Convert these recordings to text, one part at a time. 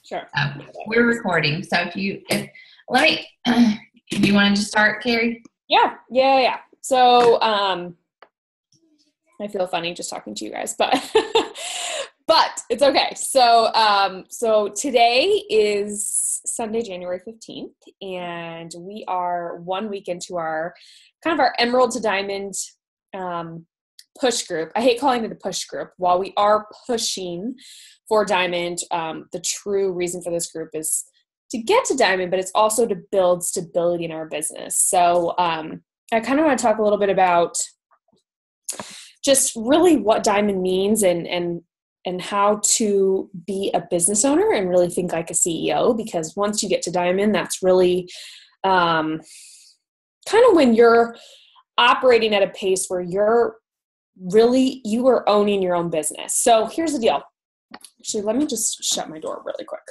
Sure. We're recording. So let me, do you want to just start, Carrie? Yeah. So, I feel funny just talking to you guys, but, but it's okay. So today is Sunday, January 15th, and we are 1 week into our Emerald to Diamond, push group. I hate calling it a push group. While we are pushing for Diamond, the true reason for this group is to get to Diamond, but it's also to build stability in our business. So I kind of want to talk a little bit about just really what Diamond means and how to be a business owner and really think like a CEO, because once you get to Diamond, that's really kind of when you're operating at a pace where you are owning your own business. So here's the deal. Actually, let me just shut my door really quick.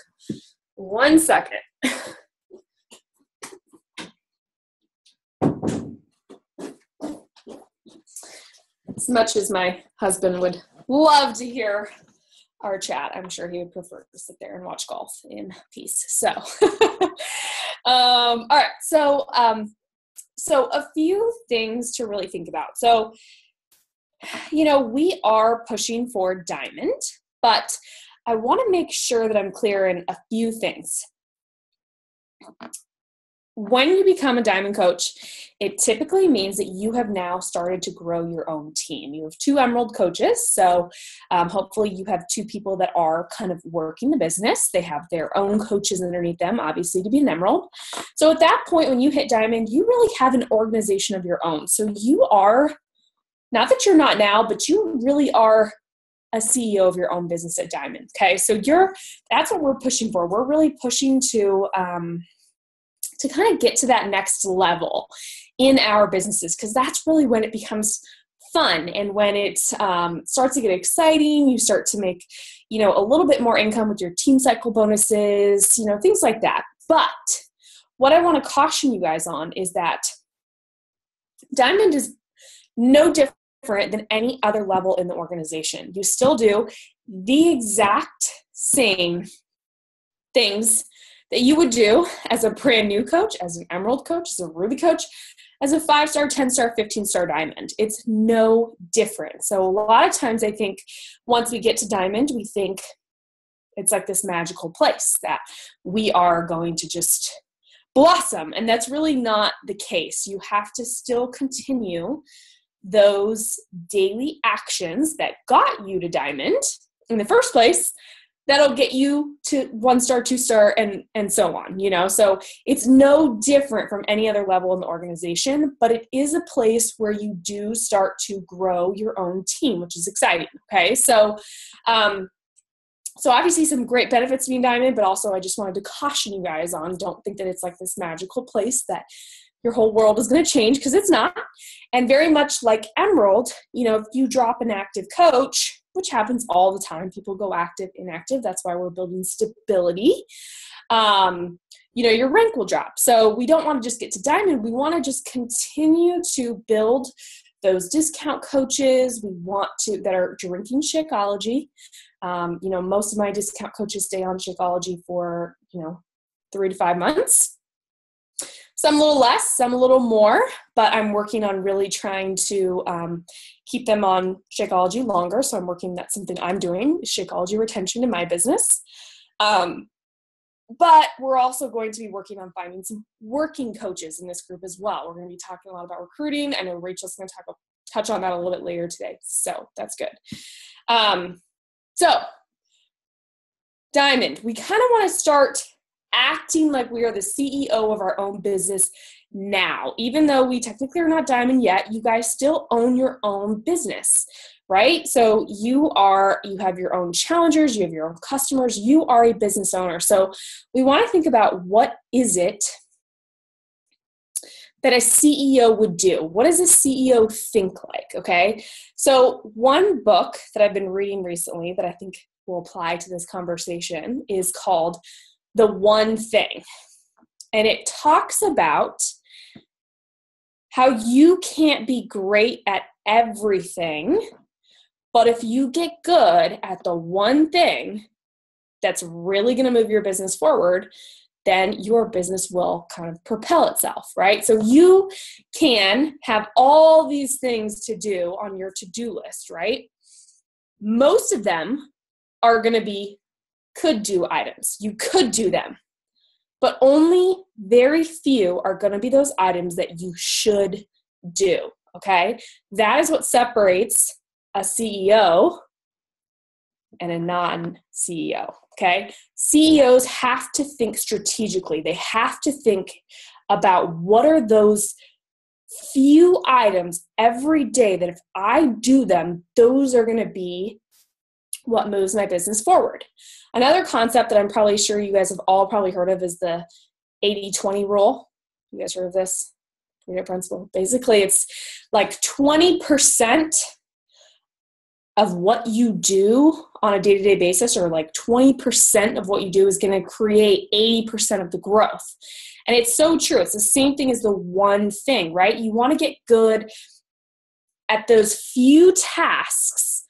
1 second. As much as my husband would love to hear our chat, I'm sure he would prefer to sit there and watch golf in peace. So, all right. So a few things to really think about. So, we are pushing for Diamond, but I want to make sure that I'm clear in a few things. When you become a Diamond coach, it typically means that you have now started to grow your own team. You have 2 Emerald coaches, so hopefully you have 2 people that are kind of working the business. They have their own coaches underneath them, obviously, to be an Emerald. So at that point, when you hit Diamond, you really have an organization of your own. So you are, not that you're not now, but you really are a CEO of your own business at Diamond. Okay, so that's what we're pushing for. We're really pushing to kind of get to that next level in our businesses, because that's really when it becomes fun and when it starts to get exciting. You start to make, a little bit more income with your team cycle bonuses, things like that. But what I want to caution you guys on is that Diamond is no different than any other level in the organization. You still do the exact same things that you would do as a brand new coach, as an Emerald coach, as a Ruby coach, as a 5-star, 10-star, 15-star Diamond. It's no different. So a lot of times I think once we get to Diamond, we think it's like this magical place that we are going to just blossom. And that's really not the case. You have to still continue those daily actions that got you to Diamond in the first place, that'll get you to 1-star, 2-star, and so on, So it's no different from any other level in the organization, but it is a place where you do start to grow your own team, which is exciting, okay? So obviously some great benefits to being Diamond, but also I just wanted to caution you guys on, don't think that it's like this magical place that your whole world is going to change, because it's not. And very much like Emerald, if you drop an active coach, which happens all the time, people go active, inactive. That's why we're building stability. Your rank will drop. So we don't want to just get to Diamond. We want to just continue to build those discount coaches. We want to, that are drinking Shakeology. Most of my discount coaches stay on Shakeology for, 3 to 5 months. Some a little less, some a little more, but I'm working on really trying to keep them on Shakeology longer. So that's something I'm doing, Shakeology retention in my business. But we're also going to be working on finding some working coaches in this group as well. We're going to be talking a lot about recruiting. I know Rachel's going to touch on that a little bit later today. So that's good. So Diamond, we kind of want to start acting like we are the CEO of our own business now. Even though we technically are not Diamond yet, you guys still own your own business, right? So you have your own challengers, you have your own customers, you are a business owner. So we want to think about, what is it that a CEO would do? What does a CEO think like? Okay. So one book that I've been reading recently that I think will apply to this conversation is called The One Thing. And it talks about how you can't be great at everything, but if you get good at the one thing, that's really going to move your business forward, then your business will kind of propel itself, right? So you can have all these things to do on your to-do list, right? Most of them are going to be could-do items. You could do them, but only very few are going to be those items that you should do, okay? That is what separates a CEO and a non-CEO, okay? CEOs have to think strategically. They have to think about what are those few items every day that if I do them, those are going to be what moves my business forward. Another concept that I'm probably sure you guys have all probably heard of is the 80-20 rule. You guys heard of this? Principle. Basically, it's like 20% of what you do on a day-to-day basis, or like 20% of what you do is going to create 80% of the growth. And it's so true. It's the same thing as the one thing, right? You want to get good at those few tasks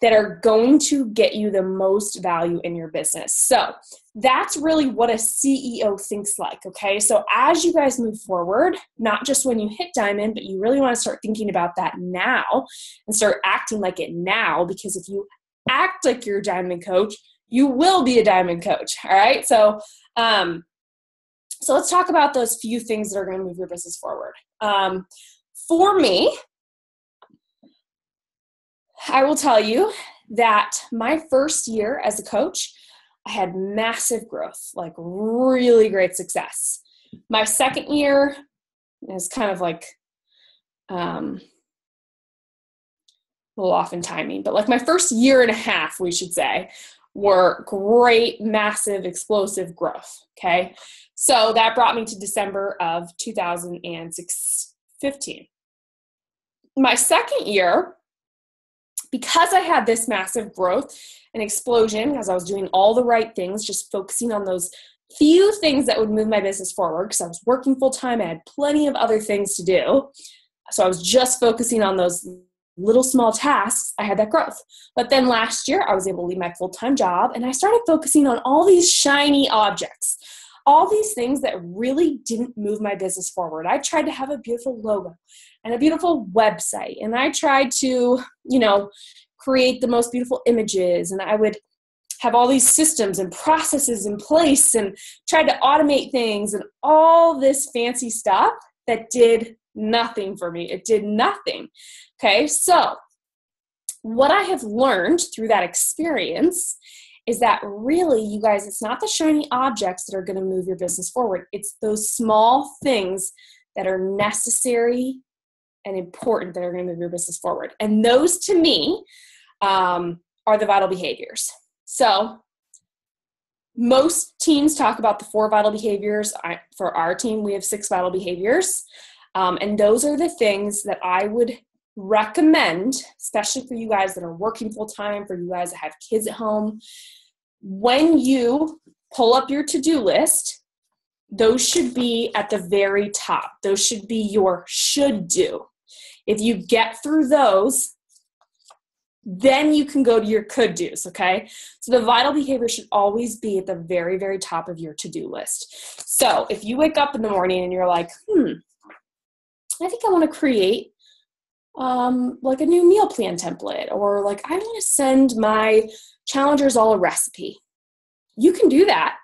that are going to get you the most value in your business. So that's really what a CEO thinks like, okay? So as you guys move forward, not just when you hit diamond, but you really want to start thinking about that now and start acting like it now, because if you act like you're a diamond coach, you will be a diamond coach, all right? So let's talk about those few things that are going to move your business forward. For me, I will tell you that my first year as a coach, I had massive growth, like really great success. My second year is kind of like a little off in timing, but like my first year and a half, we should say, were great, massive, explosive growth, okay? So that brought me to December of 2015. My second year, because I had this massive growth and explosion, because I was doing all the right things, just focusing on those few things that would move my business forward, because I was working full-time, I had plenty of other things to do. So I was just focusing on those little small tasks, I had that growth. But then last year, I was able to leave my full-time job, and I started focusing on all these shiny objects, all these things that really didn't move my business forward. I tried to have a beautiful logo and a beautiful website, and I tried to, create the most beautiful images, and I would have all these systems and processes in place and tried to automate things and all this fancy stuff that did nothing for me. It did nothing. Okay, so what I have learned through that experience is that really, you guys, it's not the shiny objects that are going to move your business forward. It's those small things that are necessary and important that are going to move your business forward. And those, to me, are the vital behaviors. So most teams talk about the 4 vital behaviors. For our team, we have 6 vital behaviors. And those are the things that I would recommend, especially for you guys that are working full-time, for you guys that have kids at home. When you pull up your to-do list, those should be at the very top. Those should be your should do. If you get through those, then you can go to your could do's, okay? So the vital behavior should always be at the very, very top of your to-do list. So if you wake up in the morning and you're like, I think I want to create like a new meal plan template, or like I want to send my challengers all a recipe. You can do that,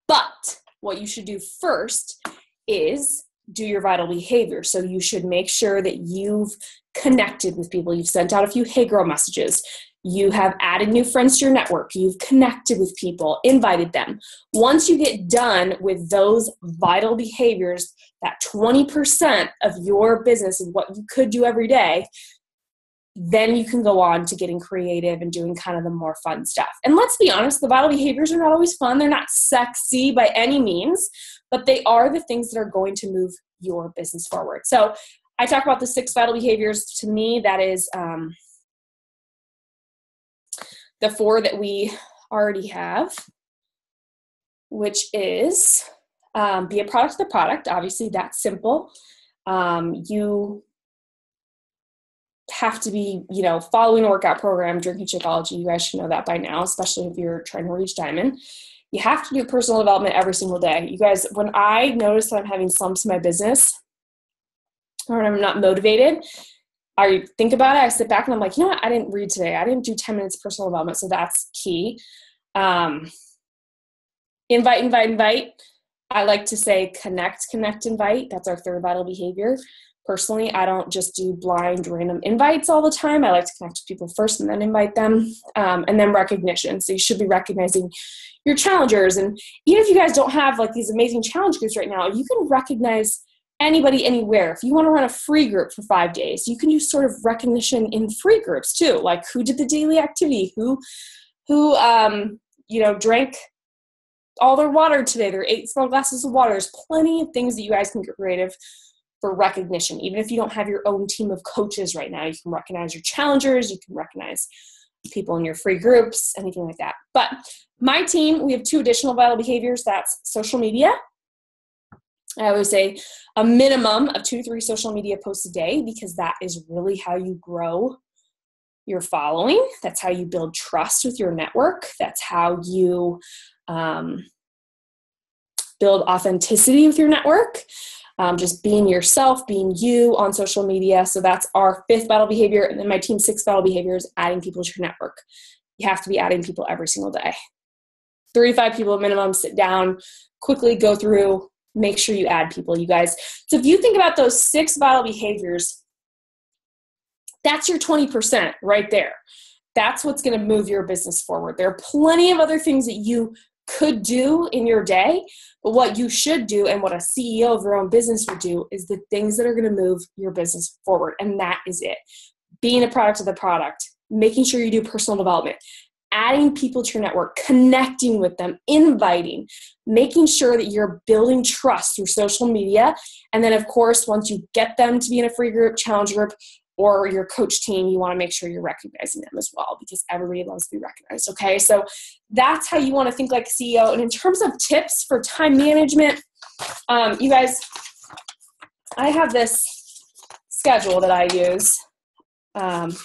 but what you should do first is do your vital behavior. So you should make sure that you've connected with people. You've sent out a few hey girl messages. You have added new friends to your network. You've connected with people, invited them. Once you get done with those vital behaviors, that 20% of your business and what you could do every day, then you can go on to getting creative and doing kind of the more fun stuff. And let's be honest, the vital behaviors are not always fun. They're not sexy by any means, but they are the things that are going to move your business forward. So I talk about the 6 vital behaviors. To me, that is the 4 that we already have, which is be a product of the product. Obviously, that's simple. You have to be, following a workout program, drinking Shakeology. You guys should know that by now, especially if you're trying to reach Diamond. You have to do personal development every single day. You guys, when I notice that I'm having slumps in my business or when I'm not motivated, I think about it, I sit back and I'm like, you know what? I didn't read today. I didn't do 10 minutes of personal development. So that's key. Invite. I like to say connect, invite. That's our third vital behavior. Personally, I don't just do blind random invites all the time. I like to connect with people first and then invite them. And then recognition. So you should be recognizing your challengers. And even if you guys don't have like these amazing challenge groups right now, you can recognize anybody anywhere. If you want to run a free group for 5 days, you can use sort of recognition in free groups too. Like who did the daily activity, who drank all their water today, their 8 small glasses of water. There's plenty of things that you guys can get creative for recognition. Even if you don't have your own team of coaches right now, you can recognize your challengers, you can recognize people in your free groups, anything like that. But my team, we have 2 additional vital behaviors. That's social media. I always say a minimum of 2 to 3 social media posts a day, because that is really how you grow your following. That's how you build trust with your network. That's how you build authenticity with your network. Just being yourself, being you on social media. So that's our 5th vital behavior. And then my team's 6th vital behavior is adding people to your network. You have to be adding people every single day. 35 people minimum, sit down, quickly go through, make sure you add people, you guys. So if you think about those 6 vital behaviors, that's your 20% right there. That's what's going to move your business forward. There are plenty of other things that you could do in your day, but what you should do and what a CEO of your own business would do is the things that are going to move your business forward. And that is it. Being a product of the product, making sure you do personal development, adding people to your network, connecting with them, inviting, making sure that you're building trust through social media. And then of course, once you get them to be in a free group, challenge group, or your coach team, you want to make sure you're recognizing them as well, because everybody loves to be recognized. Okay. So that's how you want to think like a CEO. And in terms of tips for time management, you guys, I have this schedule that I use, and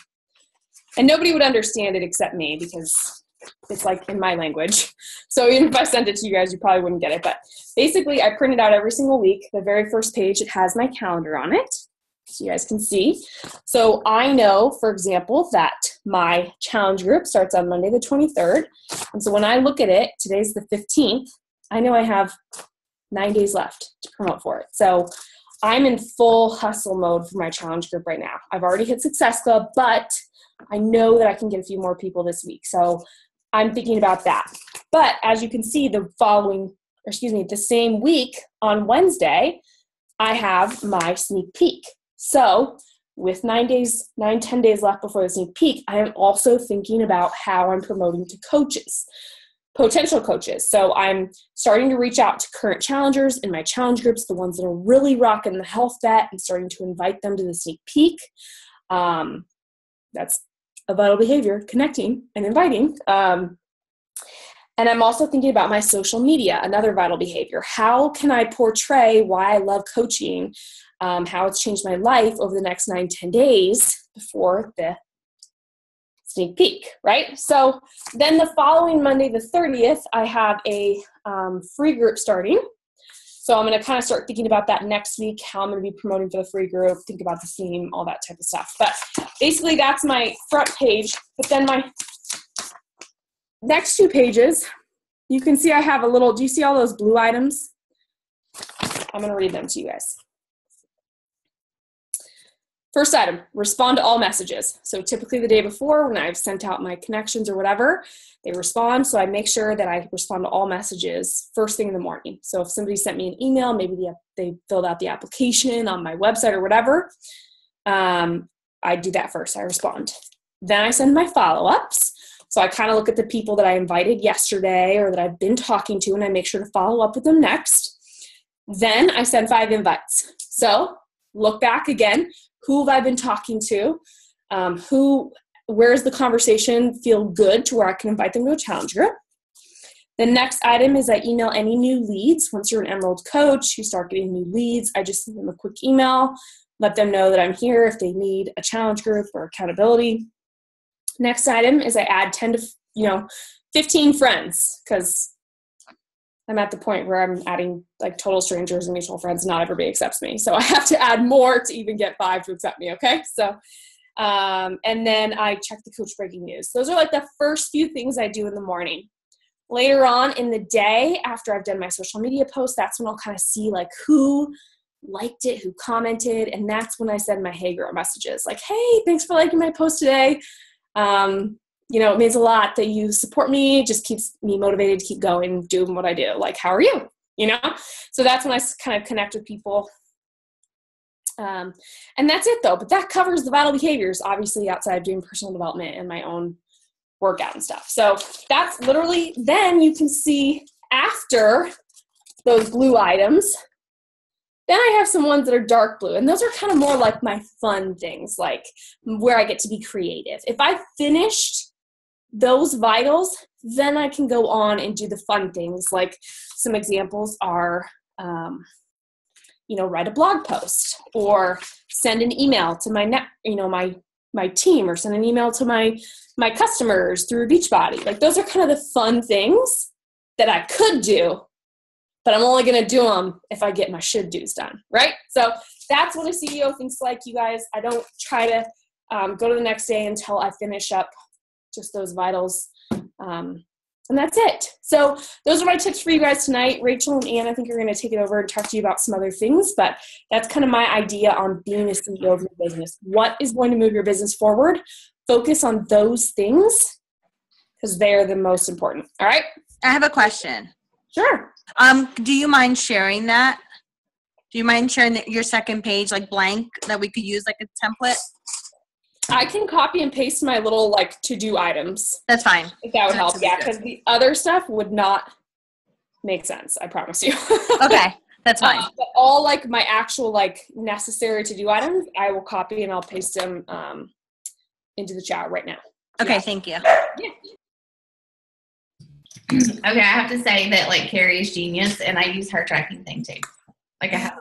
nobody would understand it except me, because it's like in my language. So even if I sent it to you guys, you probably wouldn't get it. But basically I print it out every single week. The very first page, it has my calendar on it, so you guys can see. So I know, for example, that my challenge group starts on Monday the 23rd. And so when I look at it, today's the 15th, I know I have 9 days left to promote for it. So I'm in full hustle mode for my challenge group right now. I've already hit Success Club, but I know that I can get a few more people this week. So I'm thinking about that. But as you can see, the same week on Wednesday, I have my sneak peek. So with 10 days left before the sneak peek, I am also thinking about how I'm promoting to coaches, potential coaches. So I'm starting to reach out to current challengers in my challenge groups, the ones that are really rocking the health vet, and starting to invite them to the sneak peek. That's a vital behavior, connecting and inviting. And I'm also thinking about my social media, another vital behavior. How can I portray why I love coaching, how it's changed my life over the next 9-10 days before the sneak peek, right? So then the following Monday, the 30th, I have a free group starting. So I'm going to kind of start thinking about that next week, how I'm going to be promoting for the free group, think about the theme, all that type of stuff. But basically that's my front page. But then my next 2 pages, you can see I have a little, do you see all those blue items? I'm going to read them to you guys. First item, respond to all messages. So typically the day before when I've sent out my connections or whatever, they respond. So I make sure that I respond to all messages first thing in the morning. So if somebody sent me an email, maybe they filled out the application on my website or whatever, I do that first. I respond. Then I send my follow-ups. So I kind of look at the people that I invited yesterday or that I've been talking to, and I make sure to follow up with them next. Then I send 5 invites. So look back again. Who have I been talking to? Where's the conversation feel good to where I can invite them to a challenge group? The next item is I email any new leads. Once you're an Emerald coach, you start getting new leads. I just send them a quick email let them know that I'm here if they need a challenge group or accountability. Next item is I add 10 to 15 friends, because I'm at the point where I'm adding like total strangers and mutual friends. Not everybody accepts me. So I have to add more to even get 5 to accept me. Okay. So, and then I check the Coach Breaking News. Those are like the first few things I do in the morning. Later on in the day, after I've done my social media posts, that's when I'll kind of see like who liked it, who commented. And that's when I send my Hey Girl messages like, hey, thanks for liking my post today. It means a lot that you support me. It just keeps me motivated to keep going, doing what I do. Like, how are you? So that's when I kind of connect with people. And that's it though. But that covers the vital behaviors, obviously, outside of doing personal development and my own workout and stuff. So that's literally, then you can see after those blue items, then I have some ones that are dark blue. And those are kind of more like my fun things, like where I get to be creative. If I finished those vitals, then I can go on and do the fun things. Like some examples are, write a blog post or send an email to my team, or send an email to my customers through Beachbody. Like those are kind of the fun things that I could do, but I'm only going to do them if I get my should do's done, right? So that's what a CEO thinks like, you guys. I don't try to go to the next day until I finish up just those vitals. And that's it. So those are my tips for you guys tonight. Rachel and Ann, I think you're going to take it over and talk to you about some other things, but that's kind of my idea on being a CEO of your business. What is going to move your business forward? Focus on those things because they are the most important. All right? I have a question. Sure. Do you mind sharing that? Do you mind sharing your second page, like blank, that we could use like a template? I can copy and paste my little like to-do items. That's fine. If that would help. Yeah, because the other stuff would not make sense. I promise you. Okay, that's fine. But all like my actual like necessary to-do items, I will copy and I'll paste them into the chat right now. Okay, yeah. Thank you. Yeah. Okay, I have to say that like Carrie is genius, and I use her tracking thing too. Like I have.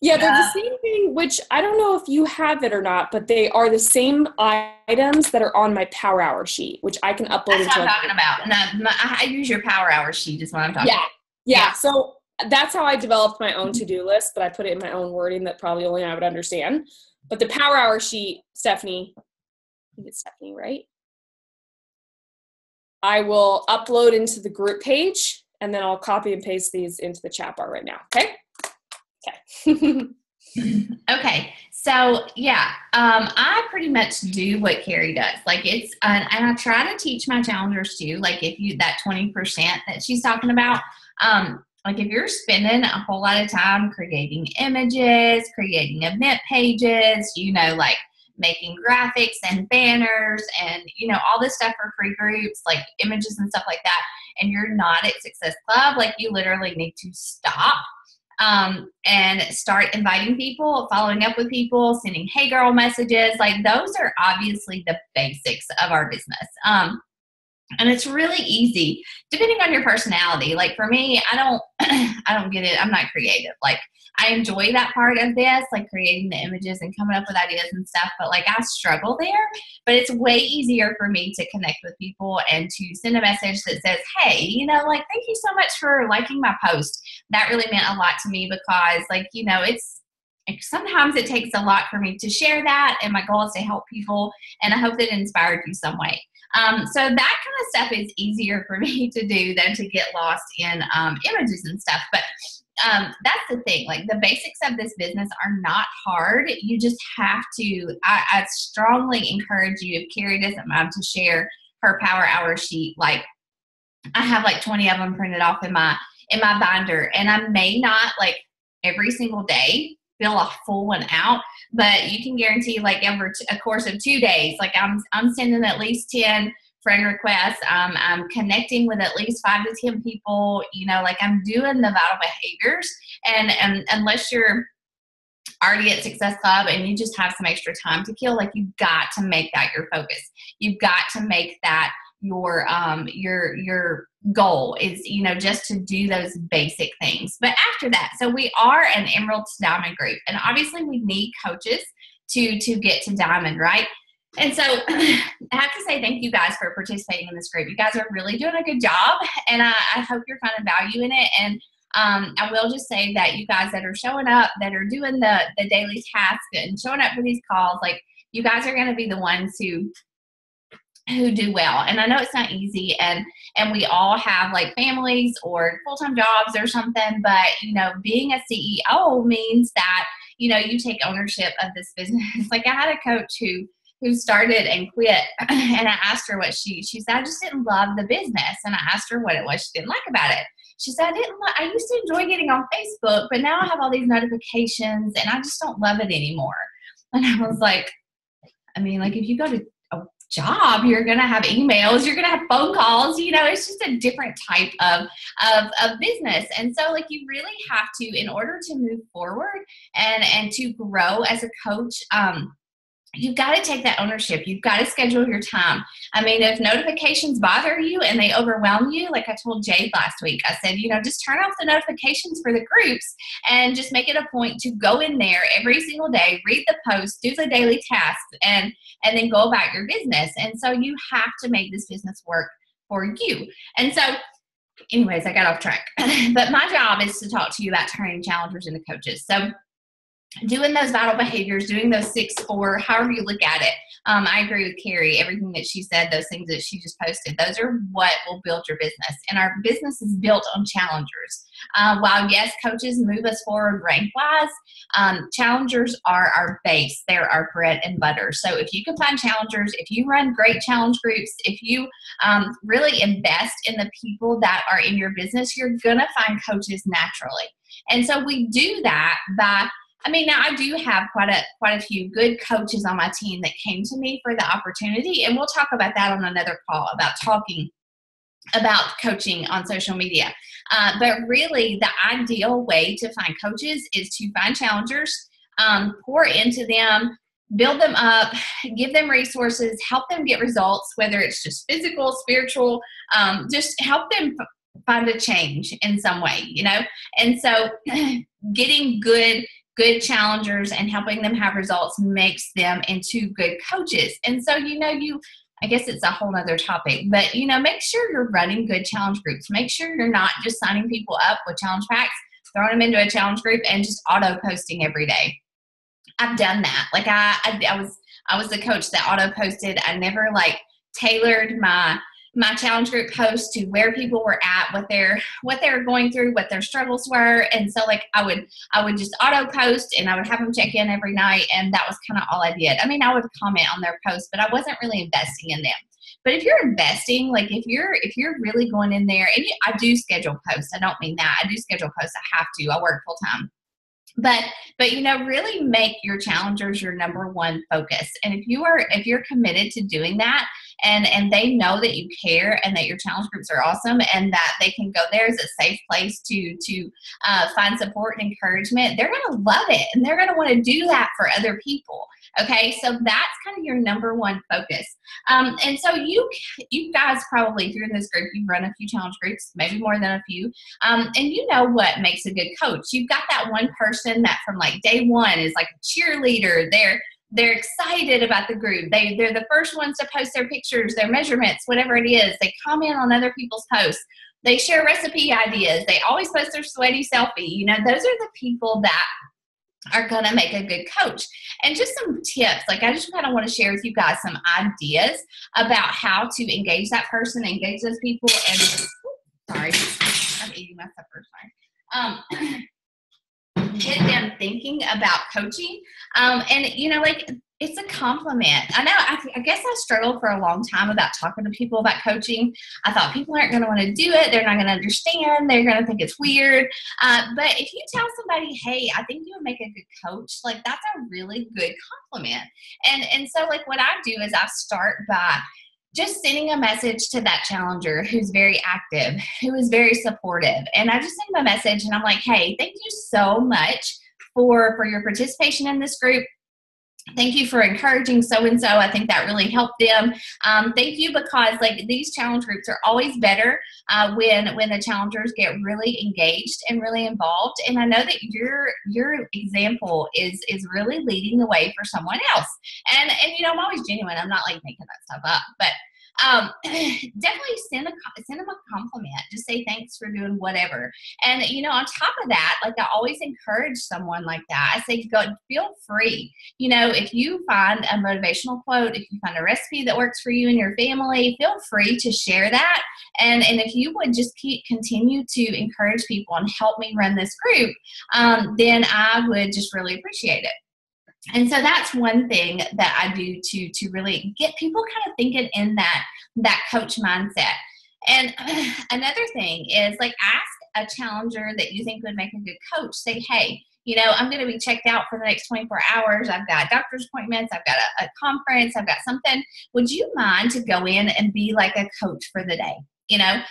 Yeah, they're the same thing, which I don't know if you have it or not, but they are the same items that are on my Power Hour sheet, which I can upload. That's what I'm talking about. And I use your Power Hour sheet is what I'm talking about. Yeah. So that's how I developed my own to-do list, but I put it in my own wording that probably only I would understand. But the Power Hour sheet, Stephanie, I think it's Stephanie, right? I will upload into the group page, and then I'll copy and paste these into the chat bar right now. Okay. Okay. So yeah, I pretty much do what Carrie does. Like it's, and I try to teach my challengers too. Like if you, that 20% that she's talking about, like if you're spending a whole lot of time creating images, creating event pages, like making graphics and banners and, all this stuff for free groups, like images and stuff like that, and you're not at Success Club, like you literally need to stop and start inviting people, following up with people, sending Hey Girl messages. Like those are obviously the basics of our business. And it's really easy depending on your personality. Like for me, I don't get it. I'm not creative. Like I enjoy that part of this, like creating the images and coming up with ideas and stuff, but like I struggle there. But it's way easier for me to connect with people and to send a message that says, hey, like, thank you so much for liking my post. That really meant a lot to me because it's sometimes it takes a lot for me to share that. And my goal is to help people. And I hope that it inspired you some way. So that kind of stuff is easier for me to do than to get lost in images and stuff. But that's the thing. Like the basics of this business are not hard. You just have to, I strongly encourage you, if Carrie doesn't mind, to share her Power Hour sheet. Like I have like 20 of them printed off in my binder, and I may not like every single day fill a full one out, but you can guarantee like over a course of 2 days, like I'm sending at least 10 friend requests. I'm connecting with at least 5 to 10 people, like I'm doing the vital behaviors. And unless you're already at Success Club and you just have some extra time to kill, like you've got to make that your focus. You've got to make that your goal is, you know, just to do those basic things. But after that, so we are an Emerald to Diamond group, and obviously we need coaches to get to Diamond, right? And so I have to say thank you guys for participating in this group. You guys are really doing a good job, and I hope you're finding value in it. And I will just say that you guys that are showing up, that are doing the daily tasks and showing up for these calls, like, you guys are going to be the ones who do well. And I know it's not easy, and we all have like families or full-time jobs or something, but you know, being a CEO means that, you know, you take ownership of this business. Like, I had a coach who started and quit, and I asked her what she said, I just didn't love the business. And I asked her what it was she didn't like about it. She said, I used to enjoy getting on Facebook, but now I have all these notifications and I just don't love it anymore. And I was like, I mean, like, if you go to a job, you're going to have emails, you're going to have phone calls, you know, it's just a different type of business. And so, like, you really have to, in order to move forward and to grow as a coach, you've got to take that ownership. You've got to schedule your time. I mean, if notifications bother you and they overwhelm you, like I told Jade last week, I said, you know, just turn off the notifications for the groups and just make it a point to go in there every single day, read the posts, do the daily tasks, and then go about your business. And so you have to make this business work for you. And so anyways, I got off track. But my job is to talk to you about turning challengers into coaches. So doing those vital behaviors, doing those 6-4, however you look at it. I agree with Carrie, everything that she said, those things that she just posted, those are what will build your business. And our business is built on challengers. While yes, coaches move us forward rank-wise, challengers are our base. They're our bread and butter. So if you can find challengers, if you run great challenge groups, if you really invest in the people that are in your business, you're going to find coaches naturally. And so we do that by, I mean, now I do have quite a few good coaches on my team that came to me for the opportunity, and we'll talk about that on another call, about talking about coaching on social media. But really, the ideal way to find coaches is to find challengers, pour into them, build them up, give them resources, help them get results, whether it's just physical, spiritual, just help them find a change in some way, you know? And so getting good challengers and helping them have results makes them into good coaches. And so, you know, I guess it's a whole other topic, but, you know, make sure you're running good challenge groups. Make sure you're not just signing people up with challenge packs, throwing them into a challenge group and just auto posting every day. I've done that. Like I was the coach that auto posted. I never like tailored my challenge group posts to where people were at, what they're going through, what their struggles were. And so like I would just auto post and I would have them check in every night. And that was kind of all I did. I mean, I would comment on their posts, but I wasn't really investing in them. But if you're investing, like if you're really going in there, and I do schedule posts. I don't mean that. I do schedule posts. I have to. I work full time. But you know, really make your challengers your number one focus. And if you're committed to doing that, and they know that you care and that your challenge groups are awesome and that they can go there as a safe place to find support and encouragement, they're going to love it and they're going to want to do that for other people. Okay, so that's kind of your number one focus. And so you guys probably, if you're in this group, you've run a few challenge groups, maybe more than a few, and you know what makes a good coach. You've got that one person that from like day one is like a cheerleader. They're excited about the group. They're the first ones to post their pictures, their measurements, whatever it is. They comment on other people's posts. They share recipe ideas. They always post their sweaty selfie. You know, those are the people that are going to make a good coach. And just some tips, like I just kind of want to share with you guys some ideas about how to engage that person, engage those people, and sorry, I'm eating my supper, sorry. Get them thinking about coaching. And, you know, like it's a compliment. I know, I guess I struggled for a long time about talking to people about coaching. I thought people aren't going to want to do it. They're not going to understand. They're going to think it's weird. But if you tell somebody, hey, I think you would make a good coach, like that's a really good compliment. And so like what I do is I start by just sending a message to that challenger who's very active, who is very supportive. And I just send them a message and I'm like, hey, thank you so much for your participation in this group. Thank you for encouraging so-and-so. I think that really helped them. Thank you, because like these challenge groups are always better when the challengers get really engaged and really involved. And I know that your example is really leading the way for someone else. And you know, I'm always genuine. I'm not like making that stuff up, but definitely send them a compliment. Just say thanks for doing whatever. And you know, on top of that, like I always encourage someone like that. I say, go, feel free. You know, if you find a motivational quote, if you find a recipe that works for you and your family, feel free to share that. And if you would just continue to encourage people and help me run this group, then I would just really appreciate it. And so that's one thing that I do to really get people kind of thinking in that coach mindset. And another thing is, like, ask a challenger that you think would make a good coach. Say, hey, you know, I'm going to be checked out for the next 24 hours. I've got doctor's appointments. I've got a conference. I've got something. Would you mind to go in and be like a coach for the day? You know,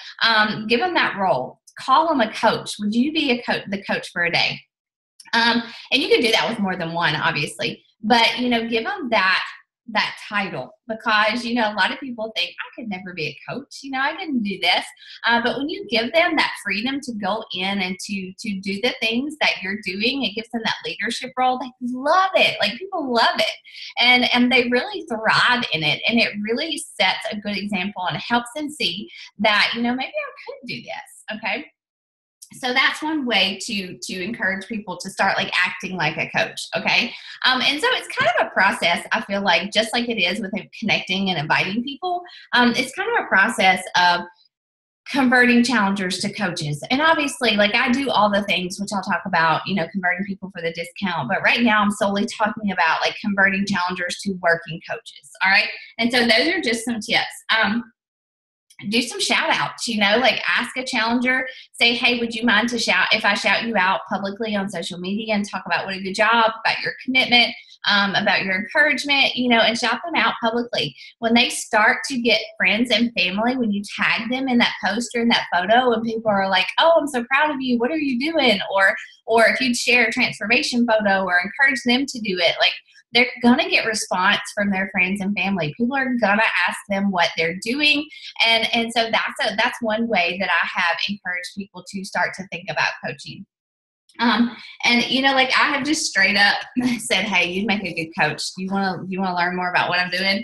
give them that role. Call them a coach. Would you be the coach for a day? And you can do that with more than one, obviously, but, you know, give them that title, because, you know, a lot of people think I could never be a coach. You know, I couldn't do this. But when you give them that freedom to go in and to do the things that you're doing, it gives them that leadership role. They love it. Like, people love it, and they really thrive in it. And it really sets a good example and helps them see that, you know, maybe I could do this. Okay. So that's one way to encourage people to start like acting like a coach. Okay. And so it's kind of a process. I feel like, just like it is with connecting and inviting people, it's kind of a process of converting challengers to coaches. And obviously, like, I do all the things, which I'll talk about, you know, converting people for the discount. But right now I'm solely talking about like converting challengers to working coaches. All right. And so those are just some tips. Do some shout outs, you know, like ask a challenger, say, hey, would you mind if I shout you out publicly on social media and talk about what a good job, about your commitment, about your encouragement, you know, and shout them out publicly. When they start to get friends and family, when you tag them in that post or in that photo, and people are like, oh, I'm so proud of you. What are you doing? Or if you'd share a transformation photo or encourage them to do it, like, they're going to get response from their friends and family. People are going to ask them what they're doing. And so that's one way that I have encouraged people to start to think about coaching. And, you know, like, I have just straight up said, hey, you'd make a good coach. You want to learn more about what I'm doing?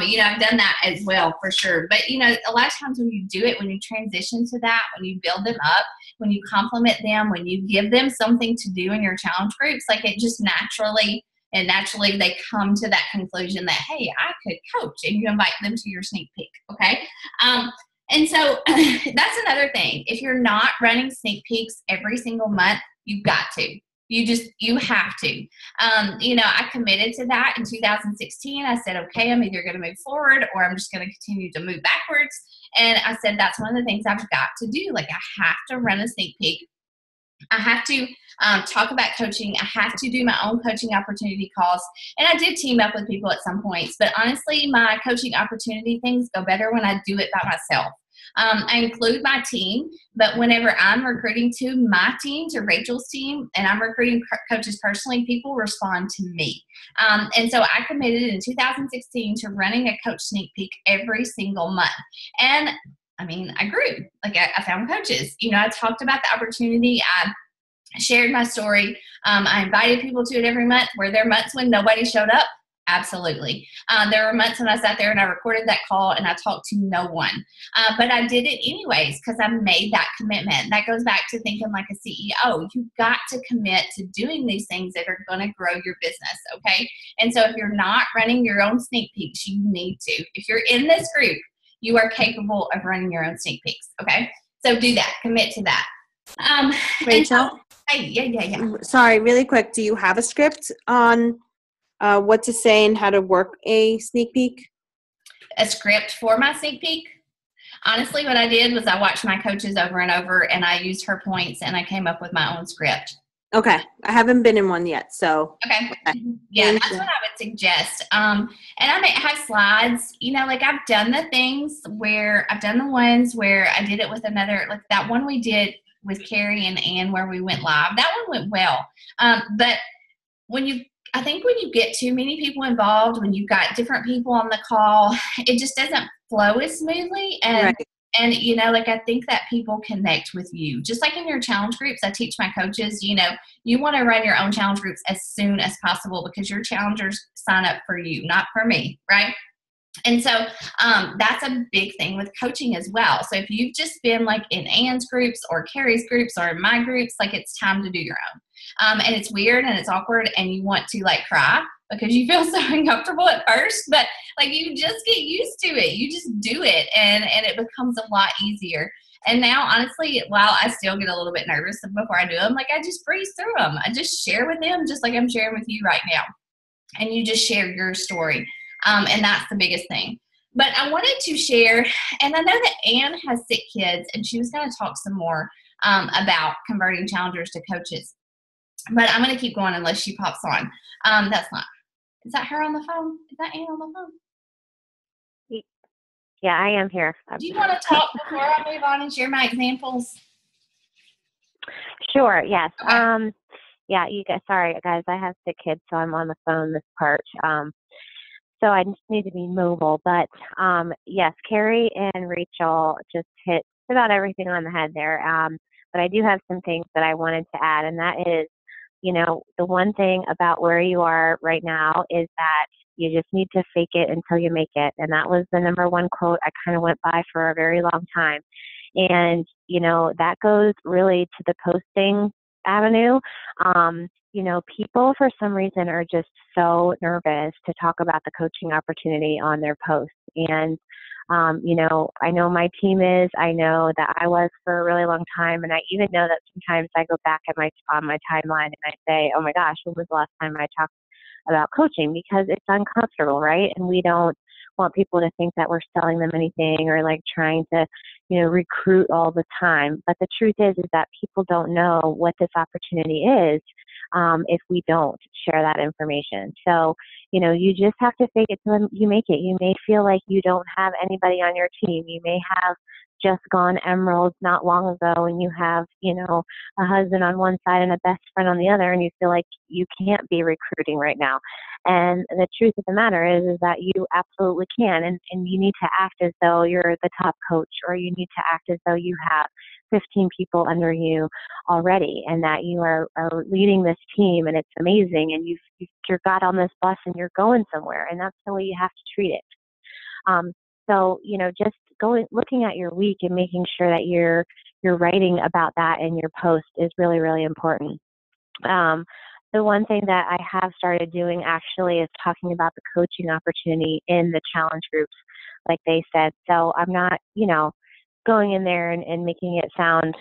You know, I've done that as well, for sure. But, you know, a lot of times when you do it, when you transition to that, when you build them up, when you compliment them, when you give them something to do in your challenge groups, like, it just naturally they come to that conclusion that, hey, I could coach, and you invite them to your sneak peek. Okay. And so that's another thing. If you're not running sneak peeks every single month, you've got to. You have to. You know, I committed to that in 2016. I said, okay, I'm either going to move forward or I'm just going to continue to move backwards. And I said, that's one of the things I've got to do. Like, I have to run a sneak peek. I have to talk about coaching. I have to do my own coaching opportunity calls. And I did team up with people at some points. But honestly, my coaching opportunity things go better when I do it by myself. I include my team, but whenever I'm recruiting to my team, to Rachel's team, and I'm recruiting coaches personally, people respond to me. And so I committed in 2016 to running a coach sneak peek every single month. And I mean, I grew. Like, I found coaches. You know, I talked about the opportunity. I shared my story. I invited people to it every month. Were there months when nobody showed up? Absolutely. There were months when I sat there and I recorded that call and I talked to no one. But I did it anyways because I made that commitment. That goes back to thinking like a CEO. You've got to commit to doing these things that are going to grow your business, okay? And so if you're not running your own sneak peeks, you need to. If you're in this group, you are capable of running your own sneak peeks, okay? So do that. Commit to that. Rachel? Hey, yeah. Sorry, really quick. Do you have a script on what to say and how to work a sneak peek? A script for my sneak peek? Honestly, what I did was I watched my coaches over and over, and I used her points, and I came up with my own script. Okay. I haven't been in one yet, so. Okay. Yeah, that's what I would suggest. And I may have slides, you know, like I've done the ones where I did it with another, like that one we did with Carrie and Ann where we went live. That one went well. But when you I think when you get too many people involved, when you've got different people on the call, it just doesn't flow as smoothly. Right. And like, I think that people connect with you. Just like in your challenge groups, I teach my coaches, you want to run your own challenge groups as soon as possible because your challengers sign up for you, not for me, right? And so that's a big thing with coaching as well. So if you've just been like in Anne's groups or Carrie's groups or in my groups, like, it's time to do your own. And it's weird and it's awkward and you want to like cry because you feel so uncomfortable at first, but like you just get used to it. You just do it and it becomes a lot easier. And now, honestly, while I still get a little bit nervous before I do them, like, I just breeze through them. I just share with them just like I'm sharing with you right now. And you just share your story. And that's the biggest thing. But I wanted to share, and I know that Anne has 6 kids, and she was going to talk some more about converting challengers to coaches. But I'm going to keep going unless she pops on. That's not. Is that her on the phone? Is that Anne on the phone? Yeah, I am here. Do you want to talk before I move on and share my examples? Sure, yes. Okay. Yeah, you guys, sorry, guys, I have 6 kids, so I'm on the phone this part. So I just need to be mobile. But yes, Carrie and Rachel just hit about everything on the head there. But I do have some things that I wanted to add, and that is, the one thing about where you are right now is that you just need to fake it until you make it. And that was the number one quote I kind of went by for a very long time. And, that goes really to the posting avenue. People for some reason are just so nervous to talk about the coaching opportunity on their posts. And, I know my team is, I know that I was for a really long time. And I even know that sometimes I go back on my timeline and I say, oh my gosh, when was the last time I talked about coaching? Because it's uncomfortable, right? And we don't want people to think that we're selling them anything or like trying to, recruit all the time. But the truth is that people don't know what this opportunity is if we don't share that information. So, you just have to fake it till you make it. You may feel like you don't have anybody on your team. You may have just gone emeralds not long ago and you have, a husband on one side and a best friend on the other, and you feel like you can't be recruiting right now. And the truth of the matter is that you absolutely can. And you need to act as though you're the top coach, or you need to act as though you have 15 people under you already and that you are leading this team and it's amazing and you're got on this bus and you're going somewhere, and that's the way you have to treat it. So, just looking at your week and making sure that you're writing about that in your post is really, really important. The one thing that I have started doing actually is talking about the coaching opportunity in the challenge groups, like they said. So I'm not, going in there and making it sound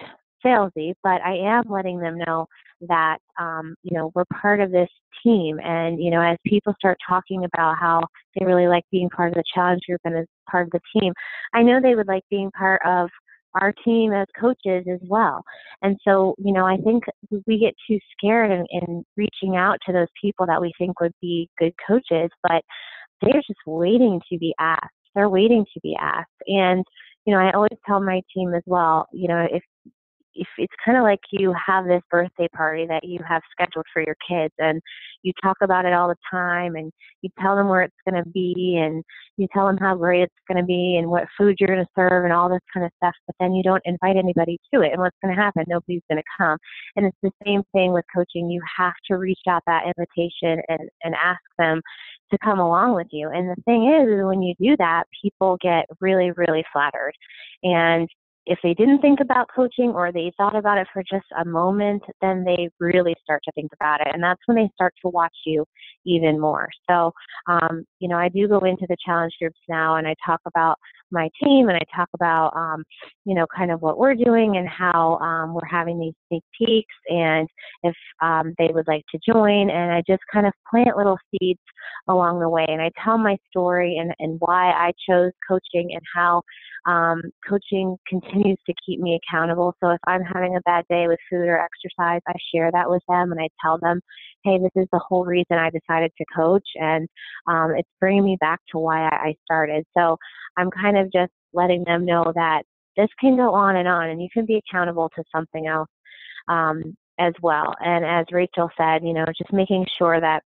salesy, but I am letting them know that, we're part of this team. And, as people start talking about how they really like being part of the challenge group and as part of the team, I know they would like being part of our team as coaches as well. And so, I think we get too scared in reaching out to those people that we think would be good coaches, but they're just waiting to be asked. They're waiting to be asked. And, I always tell my team as well, if it's kind of like you have this birthday party that you have scheduled for your kids and you talk about it all the time and you tell them where it's going to be and you tell them how great it's going to be and what food you're going to serve and all this kind of stuff, but then you don't invite anybody to it. And what's going to happen? Nobody's going to come. And it's the same thing with coaching. You have to reach out that invitation and ask them to come along with you. And the thing is when you do that, people get really, really flattered. And if they didn't think about coaching or they thought about it for just a moment, then they really start to think about it. And that's when they start to watch you even more. So, I do go into the challenge groups now and I talk about my team and I talk about, kind of what we're doing and how we're having these sneak peeks and if they would like to join. And I just kind of plant little seeds along the way. And I tell my story and why I chose coaching and how coaching continues to keep me accountable. So if I'm having a bad day with food or exercise, I share that with them and I tell them, hey, this is the whole reason I decided to coach. And it's bringing me back to why I started. So I'm kind of just letting them know that this can go on and you can be accountable to something else as well. And as Rachel said, just making sure that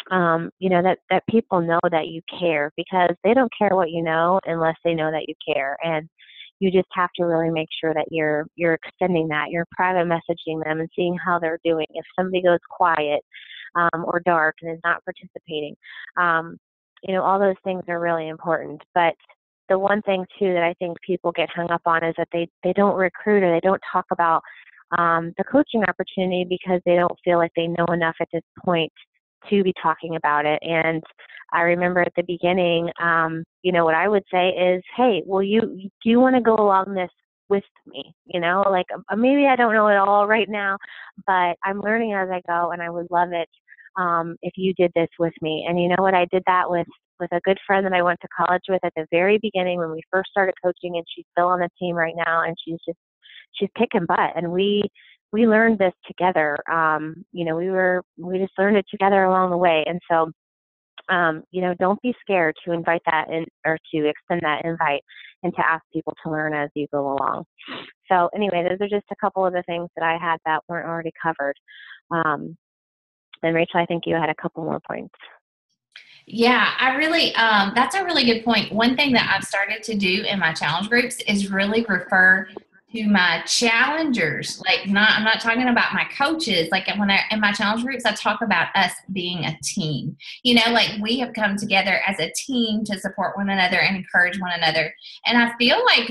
that people know that you care, because they don't care what you know unless they know that you care. And you just have to really make sure that you're extending that. You're private messaging them and seeing how they're doing. If somebody goes quiet or dark and is not participating, all those things are really important. But the one thing too that I think people get hung up on is that they don't recruit, or they don't talk about the coaching opportunity, because they don't feel like they know enough at this point to be talking about it. And I remember at the beginning, what I would say is, hey, do you want to go along this with me? Maybe I don't know it all right now, but I'm learning as I go, and I would love it if you did this with me. And you know what? I did that with a good friend that I went to college with at the very beginning when we first started coaching, and she's still on the team right now, and she's kicking butt. And we learned this together. We just learned it together along the way. And so, don't be scared to invite that in, or to extend that invite, and to ask people to learn as you go along. So anyway, those are just a couple of the things that I had that weren't already covered. And Rachel, I think you had a couple more points. Yeah, I really, that's a really good point. One thing that I've started to do in my challenge groups is really refer to my challengers. I'm not talking about my coaches. In my challenge groups, I talk about us being a team. We have come together as a team to support one another and encourage one another. And I feel like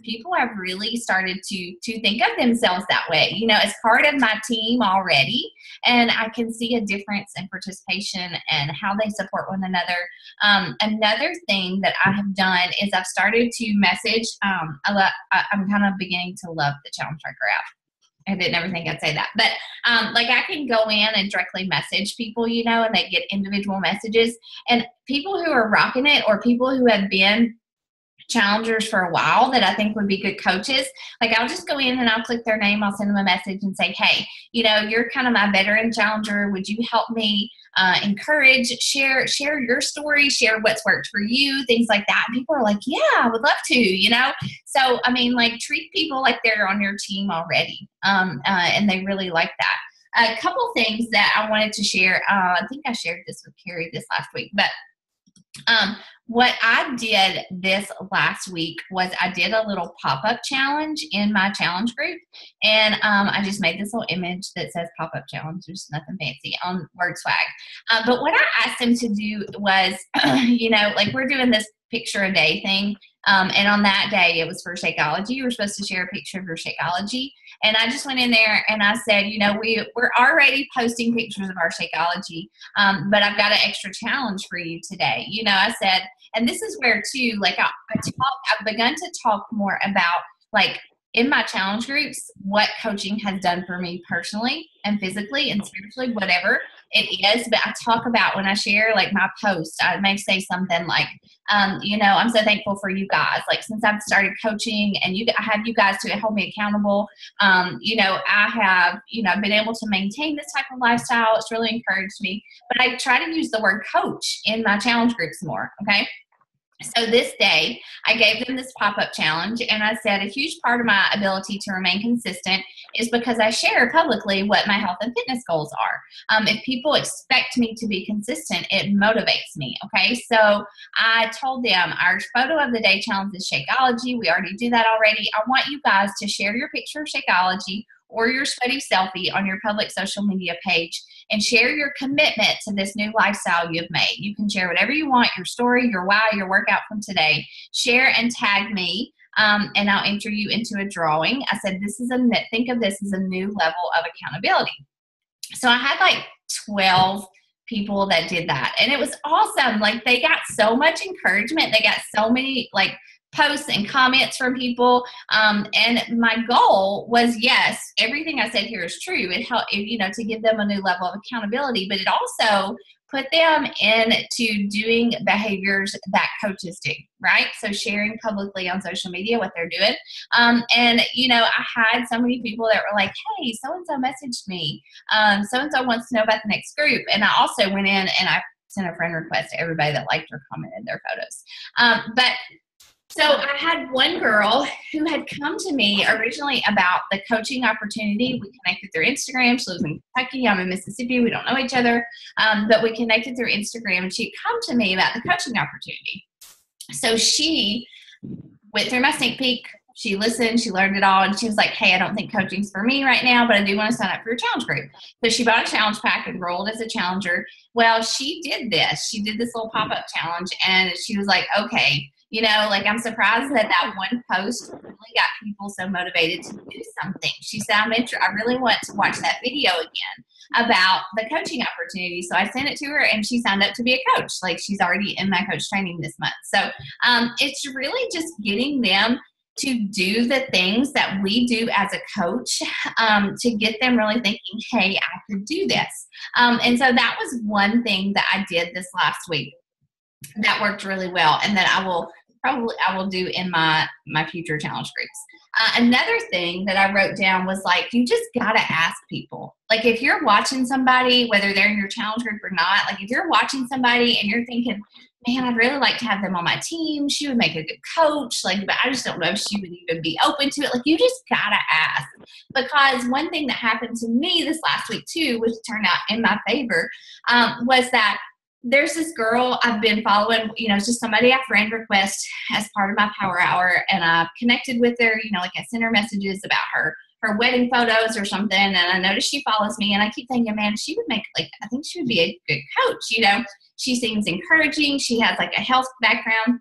people have really started to think of themselves that way, as part of my team already. And I can see a difference in participation and how they support one another. Another thing that I have done is I've started to message. I'm kind of beginning to love the Challenge Tracker app. I didn't ever think I'd say that, but I can go in and directly message people, and they get individual messages. And people who are rocking it, or people who have been challengers for a while that I think would be good coaches, I'll just go in and I'll click their name, I'll send them a message and say, hey, you're kind of my veteran challenger, would you help me encourage, share your story, share what's worked for you, things like that. And people are like, yeah, I would love to, so treat people like they're on your team already, and they really like that. A couple things that I wanted to share, I think I shared this with Carrie this last week, but what I did this last week was I did a little pop-up challenge in my challenge group. And I just made this little image that says pop-up challenge. There's nothing fancy on WordSwag. But what I asked them to do was, we're doing this picture a day thing. And on that day, it was for Shakeology. You were supposed to share a picture of your Shakeology. And I just went in there and I said, we're already posting pictures of our Shakeology, but I've got an extra challenge for you today. I said, and this is where too, I've begun to talk more about in my challenge groups, what coaching has done for me personally and physically and spiritually, whatever it is. But I talk about, when I share my post, I may say something like, I'm so thankful for you guys. Since I've started coaching and I have you guys to hold me accountable, I have, I've been able to maintain this type of lifestyle. It's really encouraged me. But I try to use the word coach in my challenge groups more. Okay. So this day, I gave them this pop-up challenge, and I said a huge part of my ability to remain consistent is because I share publicly what my health and fitness goals are. If people expect me to be consistent, it motivates me, okay? So I told them our photo of the day challenge is Shakeology. We already do that already. I want you guys to share your picture of Shakeology or your sweaty selfie on your public social media page and share your commitment to this new lifestyle you've made. You can share whatever you want, your story, your why, your workout from today. Share and tag me, and I'll enter you into a drawing. I said, think of this as a new level of accountability. So I had 12 people that did that, and it was awesome. They got so much encouragement. They got so many posts and comments from people. And my goal was, yes, everything I said here is true. It helped, to give them a new level of accountability, but it also put them into doing behaviors that coaches do, right? So sharing publicly on social media what they're doing. And, I had so many people that were like, hey, so-and-so messaged me. So-and-so wants to know about the next group. And I also went in and I sent a friend request to everybody that liked or commented their photos. But So I had one girl who had come to me originally about the coaching opportunity. We connected through Instagram. She lives in Kentucky. I'm in Mississippi. We don't know each other, but we connected through Instagram, and she'd come to me about the coaching opportunity. So she went through my sneak peek. She listened, she learned it all, and she was like, hey, I don't think coaching's for me right now, but I do want to sign up for your challenge group. So she bought a challenge pack, enrolled as a challenger. Well, she did this. She did this little pop-up challenge, and she was like, okay, you know, like, I'm surprised that one post really got people so motivated to do something. She said, I really want to watch that video again about the coaching opportunity. So I sent it to her, and she signed up to be a coach. Like, she's already in my coach training this month. So it's really just getting them to do the things that we do as a coach, to get them really thinking, hey, I could do this. And so that was one thing that I did this last week that worked really well, and that I will do in my future challenge groups. Another thing that I wrote down was, like, you just got to ask people. Like, if you're watching somebody, whether they're in your challenge group or not, like, if you're watching somebody and you're thinking, man, I'd really like to have them on my team. She would make a good coach. Like, but I just don't know if she would even be open to it. Like, you just got to ask. Because one thing that happened to me this last week too, which turned out in my favor, was that there's this girl I've been following, you know, it's just somebody I friend request as part of my power hour. And I've connected with her, you know, like, I sent her messages about her wedding photos or something. And I noticed she follows me, and I keep thinking, man, she would make, like, I think she would be a good coach. You know, she seems encouraging. She has, like, a health background.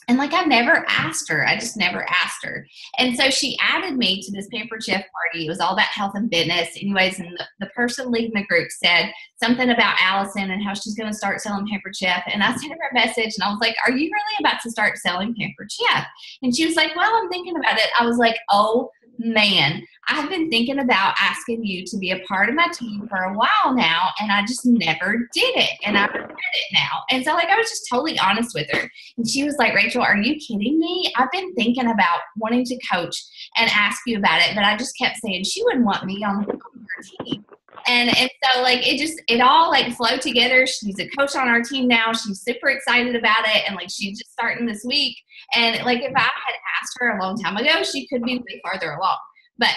And, like, I never asked her. I just never asked her. And so she added me to this Pampered Chef party. It was all about health and fitness. Anyways, and the person leading the group said something about Allison and how she's going to start selling Pampered Chef. And I sent her a message, and I was like, are you really about to start selling Pampered Chef? And she was like, well, I'm thinking about it. I was like, oh, man, I've been thinking about asking you to be a part of my team for a while now, and I just never did it, and I regret it now. And so, like, I was just totally honest with her. And she was like, Rachel, are you kidding me? I've been thinking about wanting to coach and ask you about it, but I just kept saying she wouldn't want me on her team. And so, like, it all, like, flowed together. She's a coach on our team now. She's super excited about it. And, like, she's just starting this week. And, like, if I had asked her a long time ago, she could be way farther along. But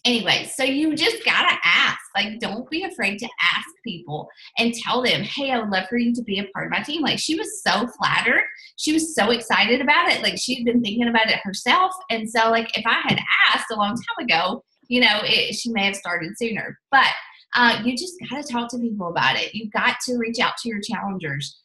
anyway, so you just got to ask. Like, don't be afraid to ask people and tell them, hey, I would love for you to be a part of my team. Like, she was so flattered. She was so excited about it. Like, she'd been thinking about it herself. And so, like, if I had asked a long time ago, you know, she may have started sooner. But you just got to talk to people about it. You've got to reach out to your challengers.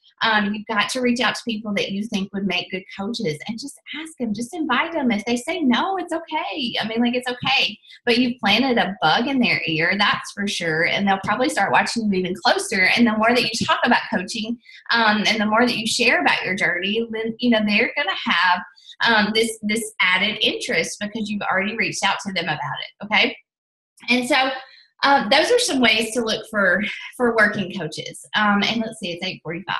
You've got to reach out to people that you think would make good coaches, and just ask them, just invite them. If they say no, it's okay. I mean, like, it's okay. But you've planted a bug in their ear, that's for sure. And they'll probably start watching you even closer. And the more that you talk about coaching, and the more that you share about your journey, then, you know, they're going to have this added interest because you've already reached out to them about it. Okay. And so those are some ways to look for working coaches. And let's see, it's 8:45.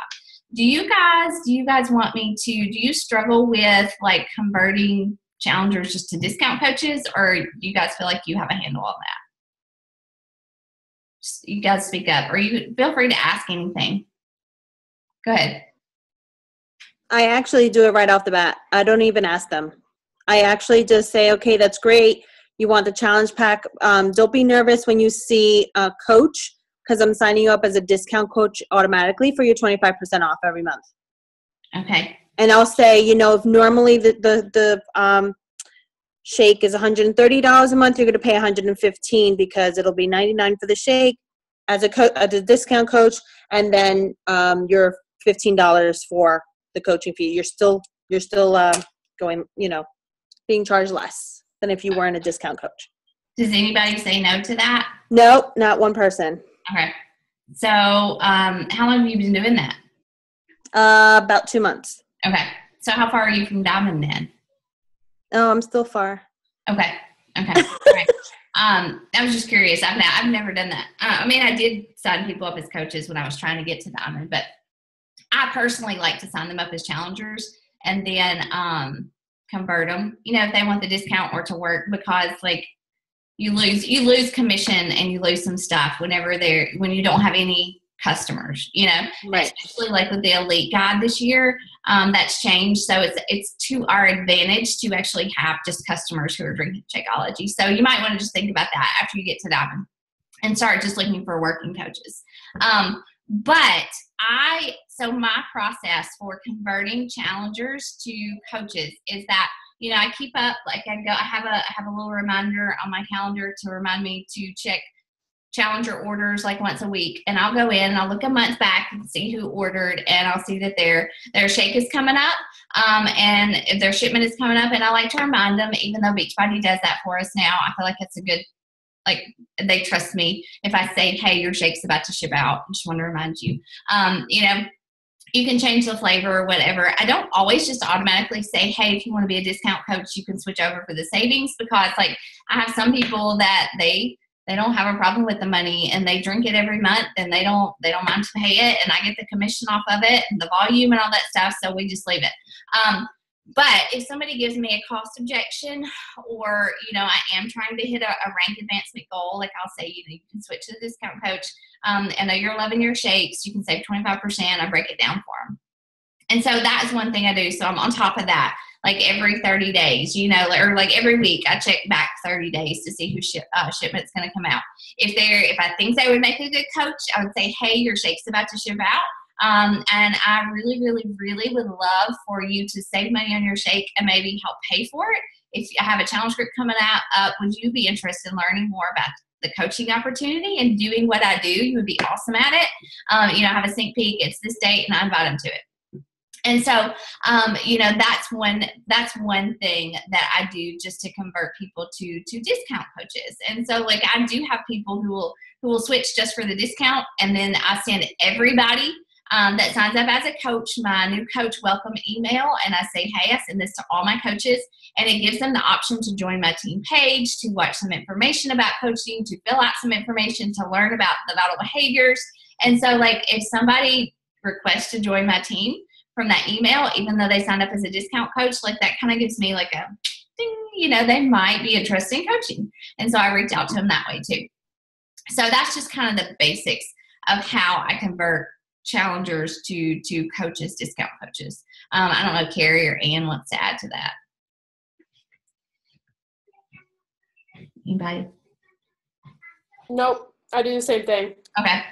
Do you guys want me to, do you struggle with, like, converting challengers just to discount coaches, or do you guys feel like you have a handle on that? Just, you guys speak up, or you feel free to ask anything. Go ahead. I actually do it right off the bat. I don't even ask them. I actually just say, okay, that's great. You want the challenge pack. Don't be nervous when you see a coach, because I'm signing you up as a discount coach automatically for your 25% off every month. Okay. And I'll say, you know, if normally the shake is $130 a month, you're going to pay $115 because it'll be $99 for the shake as a discount coach, and then your $15 for the coaching fee. You're still going, you know, being charged less than if you weren't a discount coach. Does anybody say no to that? Nope, not one person. Okay. So how long have you been doing that? About 2 months. Okay. So how far are you from Diamond then? Oh, I'm still far. Okay. All right. I was just curious. I've never done that. I mean, I did sign people up as coaches when I was trying to get to Diamond, but I personally like to sign them up as challengers and then convert them, you know, if they want the discount or to work, because, like, you lose commission and you lose some stuff when you don't have any customers, Right. especially like with the Elite Guide this year. That's changed. So it's to our advantage to actually have just customers who are drinking Shakeology. So you might want to just think about that after you get to Diamond and start just looking for working coaches. So my process for converting challengers to coaches is that, I keep up, like I have a little reminder on my calendar to remind me to check challenger orders like once a week, and I'll go in and I'll look a month back and see who ordered, and I'll see that their shake is coming up, and if their shipment is coming up, and I like to remind them, even though Beachbody does that for us now, I feel like it's a good, like, they trust me if I say, hey, your shake's about to ship out. I just want to remind you. You can change the flavor or whatever. I don't always just automatically say, hey, if you want to be a discount coach, you can switch over for the savings, because like I have some people that they don't have a problem with the money and they drink it every month and they don't mind to pay it, and I get the commission off of it and the volume and all that stuff, so we just leave it. But if somebody gives me a cost objection, or, I am trying to hit a rank advancement goal, like I'll say, you can switch to the discount coach. I know you're loving your shakes. You can save 25%. I break it down for them. And so that's one thing I do. So I'm on top of that, like every 30 days, or like every week I check back 30 days to see whose shipment's going to come out. If I think they would make a good coach, I would say, hey, your shake's about to ship out. And I really, really, really would love for you to save money on your shake and maybe help pay for it. If I have a challenge group coming up, would you be interested in learning more about the coaching opportunity and doing what I do? You would be awesome at it. I have a sneak peek. It's this date, and I invite them to it. And so, that's one thing that I do just to convert people to discount coaches. And so, like, I do have people who will switch just for the discount, and then I send everybody that signs up as a coach my new coach welcome email, and I say, hey, I send this to all my coaches, and it gives them the option to join my team page, to watch some information about coaching, to fill out some information, to learn about the vital behaviors. And so, like, if somebody requests to join my team from that email, even though they signed up as a discount coach, like, that kind of gives me like a ding, they might be interested in coaching. And so I reach out to them that way too. So that's just kind of the basics of how I convert challengers to coaches, discount coaches. I don't know if Carrie or Ann wants to add to that. Anybody? Nope, I do the same thing. Okay.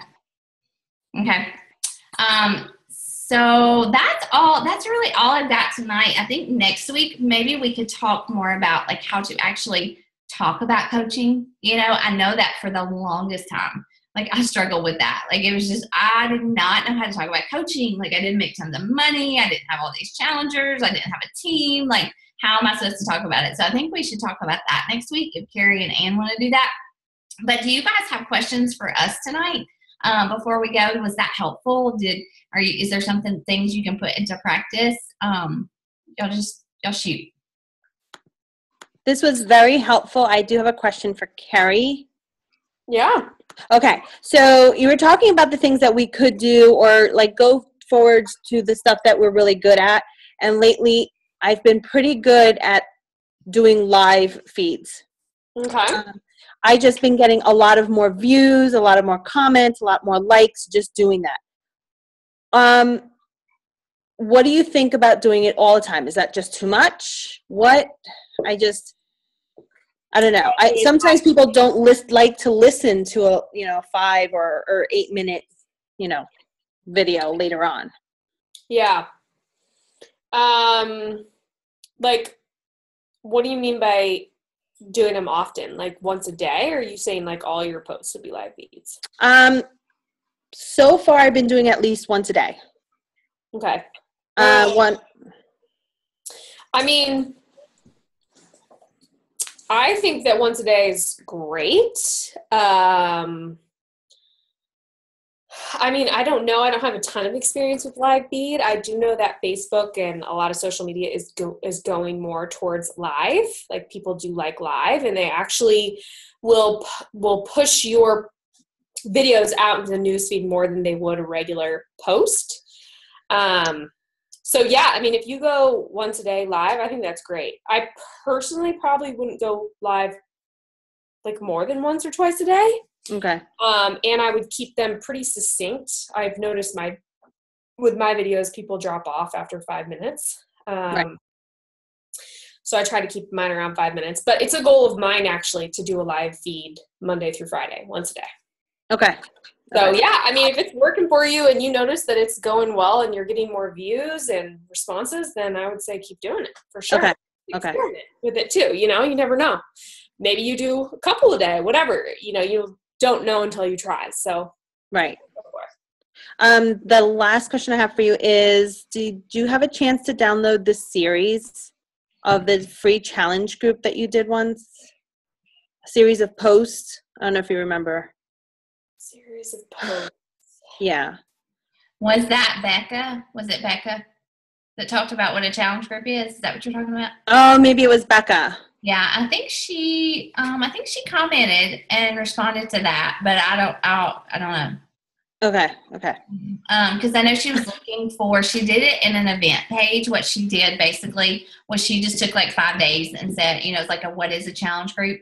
So that's all. That's really all I've got tonight. I think next week maybe we could talk more about like how to actually talk about coaching. I know that for the longest time, like I struggled with that. Like it was just, I did not know how to talk about coaching. Like I didn't make tons of money. I didn't have all these challengers. I didn't have a team. Like how am I supposed to talk about it? So I think we should talk about that next week if Carrie and Ann want to do that. But do you guys have questions for us tonight? Before we go, was that helpful? Is there things you can put into practice? Y'all shoot. This was very helpful. I do have a question for Carrie. Yeah. Okay. So you were talking about the things that we could do or like go forwards to the stuff that we're really good at. And lately I've been pretty good at doing live feeds. Okay. I just been getting a lot of more views, a lot of more comments, a lot more likes, just doing that. What do you think about doing it all the time? Is that just too much? What? I don't know. Sometimes people don't like to listen to a 5 or 8 minute, video later on. Yeah. Like, what do you mean by doing them often? Like once a day? Or are you saying like all your posts would be live feeds? So far I've been doing at least once a day. Okay. One. I mean, I think that once a day is great. I mean, I don't know. I don't have a ton of experience with live feed. I do know that Facebook and a lot of social media is going more towards live. Like people do like live, and they actually will push your videos out into the newsfeed more than they would a regular post. So yeah, I mean, if you go once a day live, I think that's great. I personally probably wouldn't go live like more than once or twice a day. Okay. And I would keep them pretty succinct. I've noticed with my videos, people drop off after 5 minutes. Right. So I try to keep mine around 5 minutes, but it's a goal of mine actually to do a live feed Monday through Friday, once a day. Okay. So yeah, I mean, if it's working for you and you notice that it's going well and you're getting more views and responses, then I would say keep doing it for sure. Okay. Experiment with it too. You never know. Maybe you do a couple a day, whatever, you don't know until you try. So. Right. The last question I have for you is, did you have a chance to download the series of the free challenge group that you did once? A series of posts. I don't know if you remember. Series of posts. Yeah. Was that Becca? Was it Becca that talked about what a challenge group is? Is that what you're talking about? Oh, maybe it was Becca. Yeah, I think she commented and responded to that, but I don't know. Okay. Because I know she was she did it in an event page. What she did basically was she just took like 5 days and said, it's like a what is a challenge group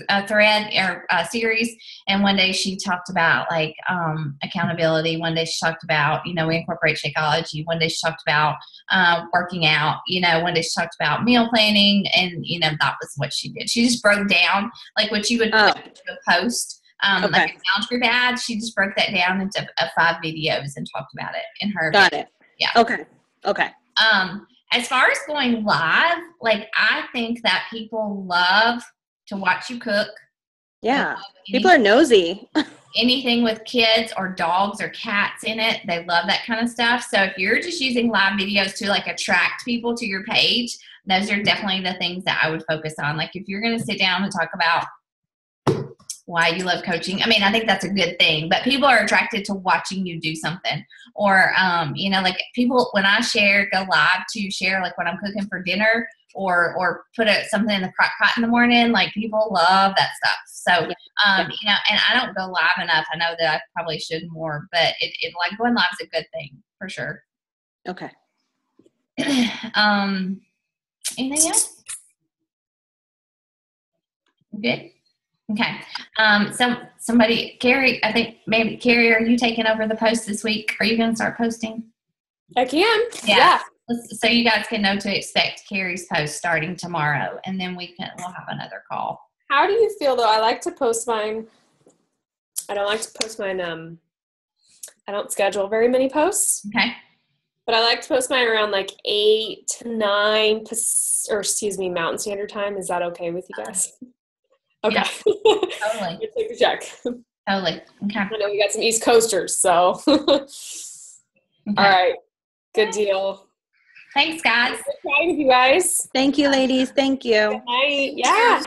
a thread or a series. And one day she talked about like accountability. One day she talked about, we incorporate Shakeology. One day she talked about working out. One day she talked about meal planning. And, that was what she did. She just broke down like what you would put into a post. Like a challenge group ad, she just broke that down into 5 videos and talked about it in her. Got it. Yeah. Okay. As far as going live, like I think that people love to watch you cook. Yeah. People are nosy. Anything with kids or dogs or cats in it, they love that kind of stuff. So if you're just using live videos to like attract people to your page, those are definitely the things that I would focus on. Like if you're going to sit down and talk about why you love coaching. I mean, I think that's a good thing, but people are attracted to watching you do something or, like people, when I go live to share, like when I'm cooking for dinner or put something in the crock pot in the morning, like people love that stuff. So, and I don't go live enough. I know that I probably should more, but it like going live is a good thing for sure. Okay. Anything else? Good. Okay. Somebody, Carrie, I think maybe Carrie, are you taking over the post this week? Are you going to start posting? I can. Yeah. So you guys can know to expect Carrie's post starting tomorrow, and then we'll have another call. How do you feel though? I like to post mine. I don't like to post mine. I don't schedule very many posts. Okay. But I like to post mine around like 8 to 9 Mountain Standard Time. Is that okay with you guys? Okay. Yeah, totally. Take the check. Totally. Okay. I know we got some East Coasters, so. Okay. All right. Good deal. Thanks, guys. Good chatting with you guys. Thank you, ladies. Thank you. Good night. Yeah.